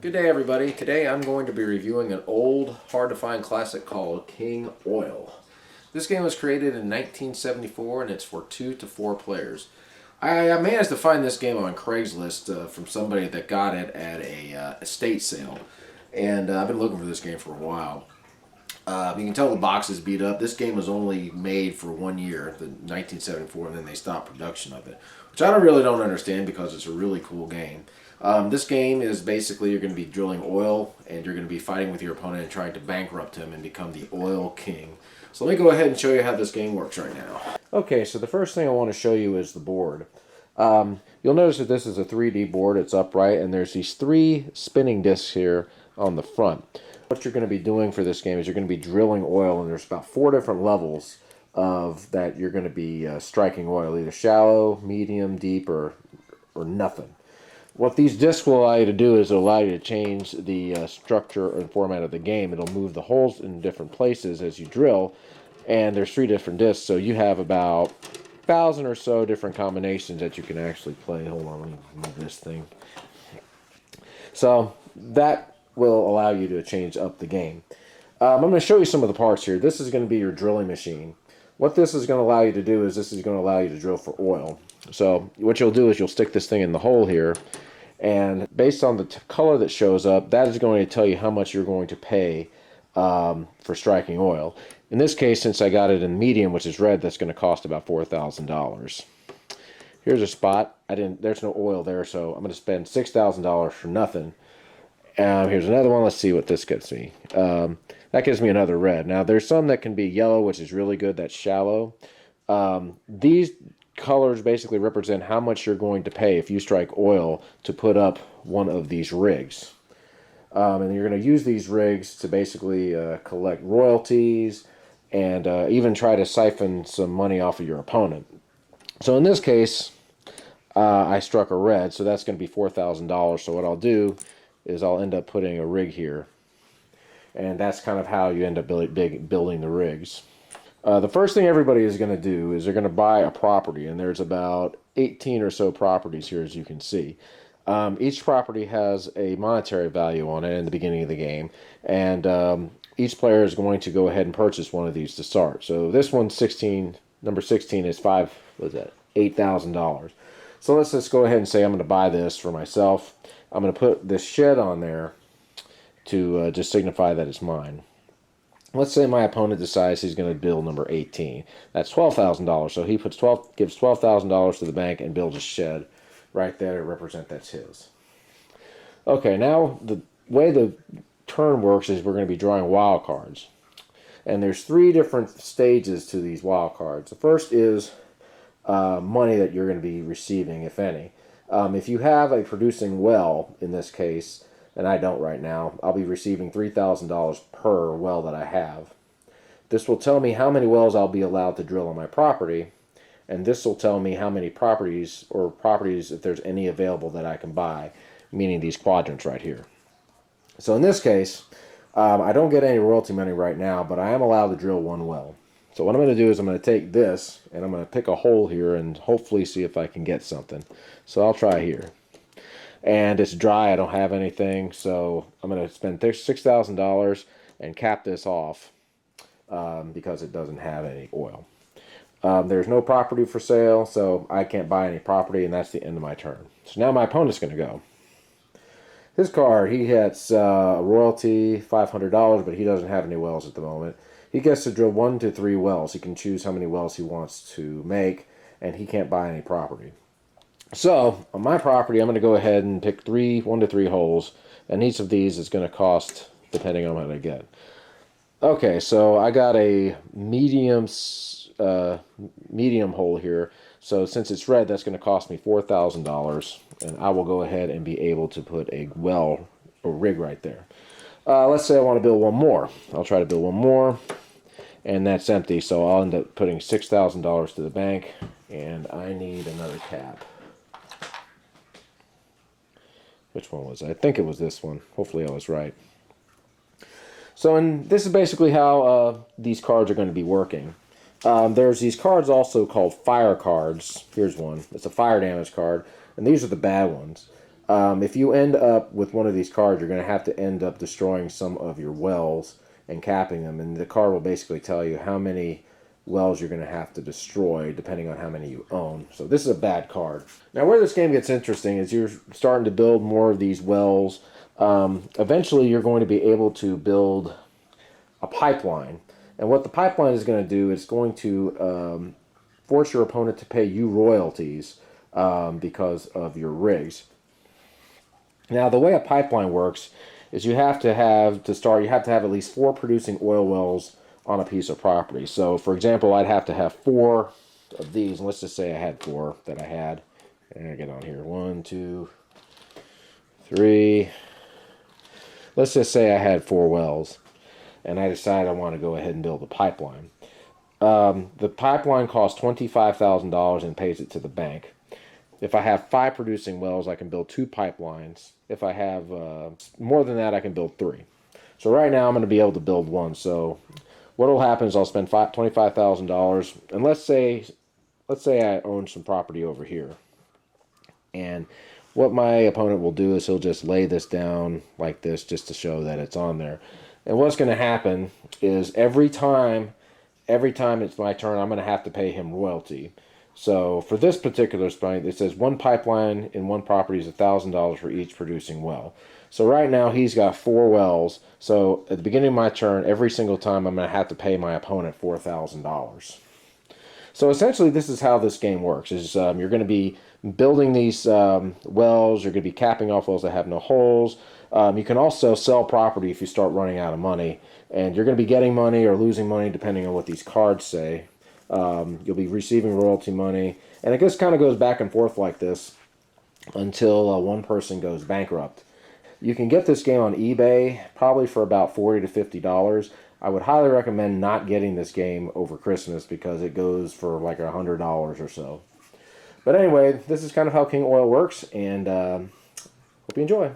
Good day, everybody. Today I'm going to be reviewing an old, hard-to-find classic called King Oil. This game was created in 1974 and it's for 2 to 4 players. I managed to find this game on Craigslist from somebody that got it at a estate sale, and I've been looking for this game for a while. You can tell the box is beat up. This game was only made for 1 year, the 1974, and then they stopped production of it, which I really don't understand because it's a really cool game. This game is basically you're going to be drilling oil and you're going to be fighting with your opponent and trying to bankrupt him and become the oil king. So let me go ahead and show you how this game works right now. Okay, so the first thing I want to show you is the board. You'll notice that this is a 3D board. It's upright and there's these 3 spinning discs here on the front. What you're going to be doing for this game is you're going to be drilling oil, and there's about 4 different levels of that you're going to be striking oil, either shallow, medium, deep, or nothing. What these discs will allow you to do is allow you to change the structure and format of the game. It'll move the holes in different places as you drill, and there's 3 different discs, so you have about 1,000 or so different combinations that you can actually play. Hold on, let me move this thing. So that will allow you to change up the game. I'm going to show you some of the parts here. This is going to be your drilling machine. What this is going to allow you to do is this is going to allow you to drill for oil. So what you'll do is you'll stick this thing in the hole here, and based on the color that shows up, that is going to tell you how much you're going to pay for striking oil. In this case, since I got it in medium, which is red, that's going to cost about $4,000. Here's a spot. There's no oil there, so I'm going to spend $6,000 for nothing. Here's another one. Let's see what this gets me. That gives me another red. Now, there's some that can be yellow, which is really good. That's shallow. These colors basically represent how much you're going to pay if you strike oil to put up one of these rigs. And you're going to use these rigs to basically collect royalties and even try to siphon some money off of your opponent. So in this case, I struck a red, so that's going to be $4,000. So what I'll do is I'll end up putting a rig here. And that's kind of how you end up building the rigs. The first thing everybody is going to do is they're going to buy a property, and there's about 18 or so properties here, as you can see. Each property has a monetary value on it in the beginning of the game, and each player is going to go ahead and purchase one of these to start. So this one's number 16 is $8,000. So let's just go ahead and say I'm going to buy this for myself. I'm going to put this shed on there to just signify that it's mine. Let's say my opponent decides he's going to build number 18. That's $12,000. So he gives $12,000 to the bank and builds a shed right there to represent that's his. Okay, now the way the turn works is we're going to be drawing wild cards. And there's 3 different stages to these wild cards. The first is money that you're going to be receiving, if any. If you have a producing well, in this case, and I don't right now, I'll be receiving $3,000 per well that I have. This will tell me how many wells I'll be allowed to drill on my property, and this will tell me how many properties, if there's any available that I can buy, meaning these quadrants right here. So in this case, I don't get any royalty money right now, but I am allowed to drill 1 well. So what I'm going to do is I'm going to take this, and I'm going to pick a hole here and hopefully see if I can get something. So I'll try here. And it's dry, I don't have anything, so I'm going to spend $6,000 and cap this off because it doesn't have any oil. There's no property for sale, so I can't buy any property, and that's the end of my turn. So now my opponent's going to go. His card, he gets a royalty, $500, but he doesn't have any wells at the moment. He gets to drill 1 to 3 wells. He can choose how many wells he wants to make, and he can't buy any property. So, on my property, I'm going to go ahead and pick 1 to 3 holes, and each of these is going to cost, depending on what I get. Okay, so I got a medium hole here, so since it's red, that's going to cost me $4,000, and I will go ahead and be able to put a rig right there. Let's say I want to build 1 more. I'll try to build 1 more, and that's empty, so I'll end up putting $6,000 to the bank, and I need another cap. Which one was it? I think it was this one. Hopefully I was right. So this is basically how these cards are going to be working. There's these cards also called fire cards. Here's one. It's a fire damage card, and these are the bad ones. If you end up with one of these cards, you're going to have to end up destroying some of your wells and capping them. And the card will basically tell you how many wells you're going to have to destroy depending on how many you own. So this is a bad card. Now where this game gets interesting is you're starting to build more of these wells. Eventually you're going to be able to build a pipeline. And what the pipeline is going to do is going to force your opponent to pay you royalties because of your rigs. Now, the way a pipeline works is you have to have at least 4 producing oil wells on a piece of property. So, for example, I'd have to have 4 of these. And let's just say I had 4 that I had. And I get on here. 1, 2, 3. Let's just say I had 4 wells. And I decide I want to go ahead and build a pipeline. The pipeline costs $25,000 and pays it to the bank. If I have 5 producing wells, I can build 2 pipelines. If I have more than that, I can build 3. So right now, I'm going to be able to build 1. So what will happen is I'll spend $25,000, and let's say I own some property over here. And what my opponent will do is he'll just lay this down like this just to show that it's on there. And what's going to happen is every time it's my turn, I'm going to have to pay him royalty. So for this particular spot, it says 1 pipeline in 1 property is $1,000 for each producing well. So right now he's got 4 wells. So at the beginning of my turn, every single time I'm going to have to pay my opponent $4,000. So essentially this is how this game works. Is you're going to be building these wells. You're going to be capping off wells that have no holes. You can also sell property if you start running out of money. And you're going to be getting money or losing money depending on what these cards say. You'll be receiving royalty money, and it just kind of goes back and forth like this until one person goes bankrupt. You can get this game on eBay probably for about $40 to $50. I would highly recommend not getting this game over Christmas because it goes for like $100 or so. But anyway, this is kind of how King Oil works, and hope you enjoy.